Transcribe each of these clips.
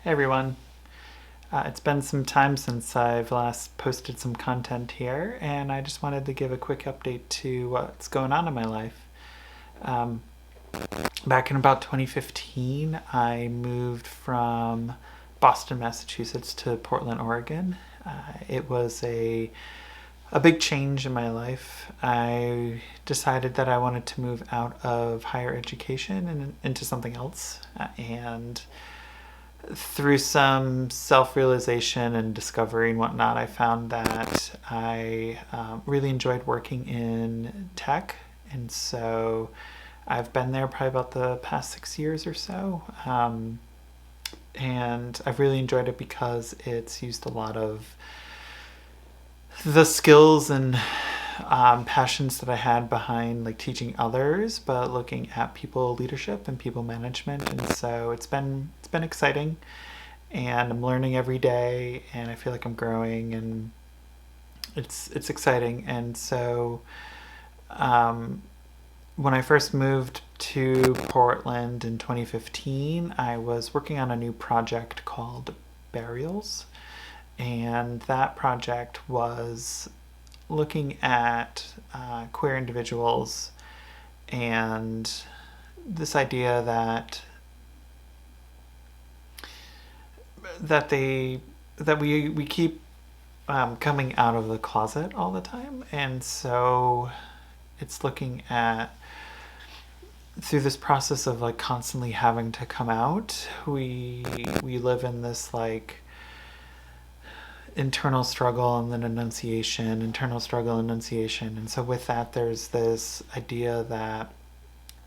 Hey everyone. It's been some time since I've last posted some content here, and I just wanted to give a quick update to what's going on in my life. Um, Back in about 2015, I moved from Boston, Massachusetts to Portland, Oregon. It was a big change in my life. I decided that I wanted to move out of higher education and into something else, and through some self realization and discovery and whatnot, I found that I really enjoyed working in tech. And so I've been there probably about the past 6 years or so. And I've really enjoyed it because it's used a lot of the skills and passions that I had behind like teaching others, but looking at people leadership and people management. And so it's been exciting, and I'm learning every day, and I feel like I'm growing, and it's exciting. And so um, when I first moved to Portland in 2015, I was working on a new project called Burials, and that project was looking at queer individuals and this idea that they that we keep coming out of the closet all the time, and so it's looking at through this process of like constantly having to come out. We live in this like internal struggle and then internal struggle, enunciation. And so with that, there's this idea that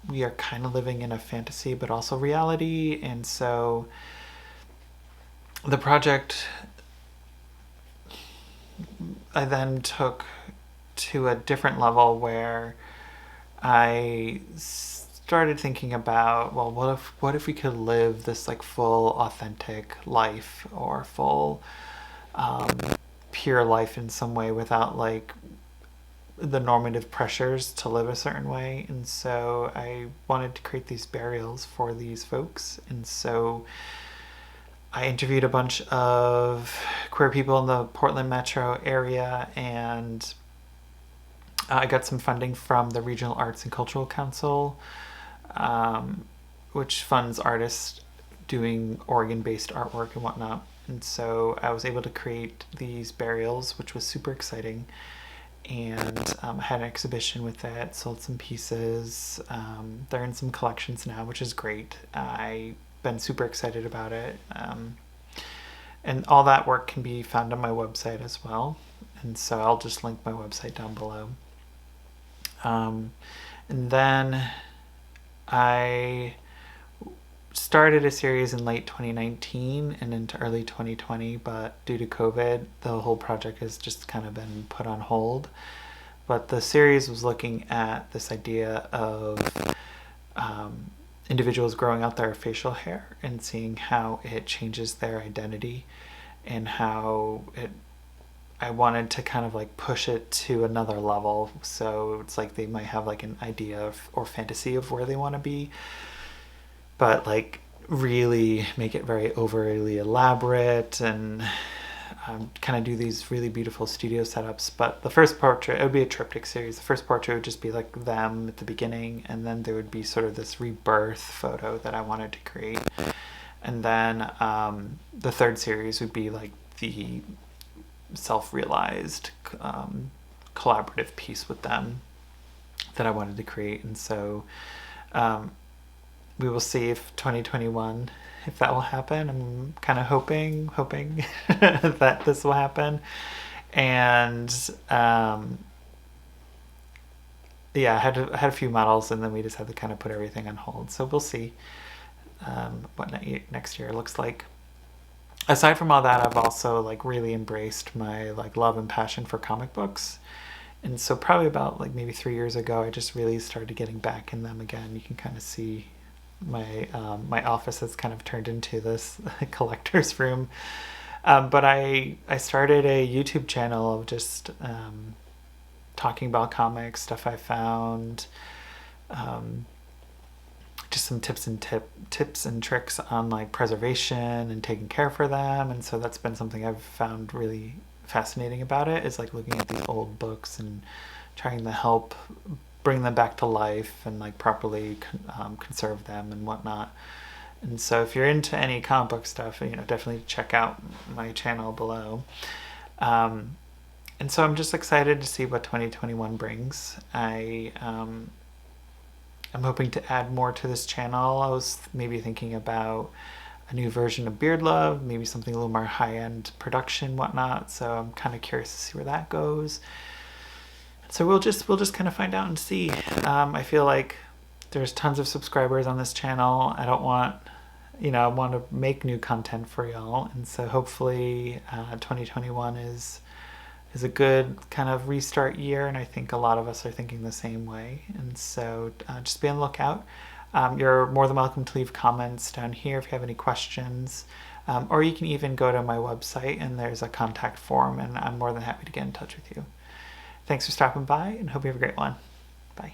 we are kind of living in a fantasy, but also reality. And so the project I then took to a different level where I started thinking about, well, what if we could live this like full authentic life, or full um, pure life in some way, without like the normative pressures to live a certain way. And so I wanted to create these burials for these folks. And so I interviewed a bunch of queer people in the Portland metro area, and I got some funding from the Regional Arts and Cultural Council, um, which funds artists doing Oregon based artwork and whatnot. And so I was able to create these burials, which was super exciting. And I had an exhibition with it, sold some pieces. They're in some collections now, which is great. I've been super excited about it. And all that work can be found on my website as well. And so I'll just link my website down below. And then I started a series in late 2019 and into early 2020, but due to COVID, the whole project has just kind of been put on hold. But the series was looking at this idea of individuals growing out their facial hair and seeing how it changes their identity, and how I wanted to kind of like push it to another level. So it's like they might have like an idea or fantasy of where they want to be, but like really make it very overly elaborate, and kind of do these really beautiful studio setups. But the first portrait, it would be a triptych series. The first portrait would just be like them at the beginning, and then there would be sort of this rebirth photo that I wanted to create. And then the third series would be like the self-realized collaborative piece with them that I wanted to create. And so we will see if 2021, if that will happen. I'm kind of hoping that this will happen. And yeah, I had a few models, and then we just had to kind of put everything on hold. So we'll see what next year looks like. Aside from all that, I've also like really embraced my like love and passion for comic books. And so probably about like maybe 3 years ago, I just really started getting back in them again. You can kind of see my office has kind of turned into this collector's room. But I started a YouTube channel of just talking about comics, stuff I found, just some tips and tricks on like preservation and taking care for them. And so that's been something I've found really fascinating about it, is like looking at these old books and trying to help bring them back to life and like properly conserve them and whatnot. And so if you're into any comic book stuff, definitely check out my channel below. And so I'm just excited to see what 2021 brings. I'm hoping to add more to this channel. I was maybe thinking about a new version of Beard Love, maybe something a little more high-end production, whatnot. So I'm kind of curious to see where that goes. So we'll just kind of find out and see. I feel like there's tons of subscribers on this channel. I don't want, I want to make new content for y'all, and so hopefully 2021 is a good kind of restart year, and I think a lot of us are thinking the same way. And so just be on the lookout. You're more than welcome to leave comments down here if you have any questions, or you can even go to my website and there's a contact form, and I'm more than happy to get in touch with you. Thanks for stopping by, and hope you have a great one. Bye.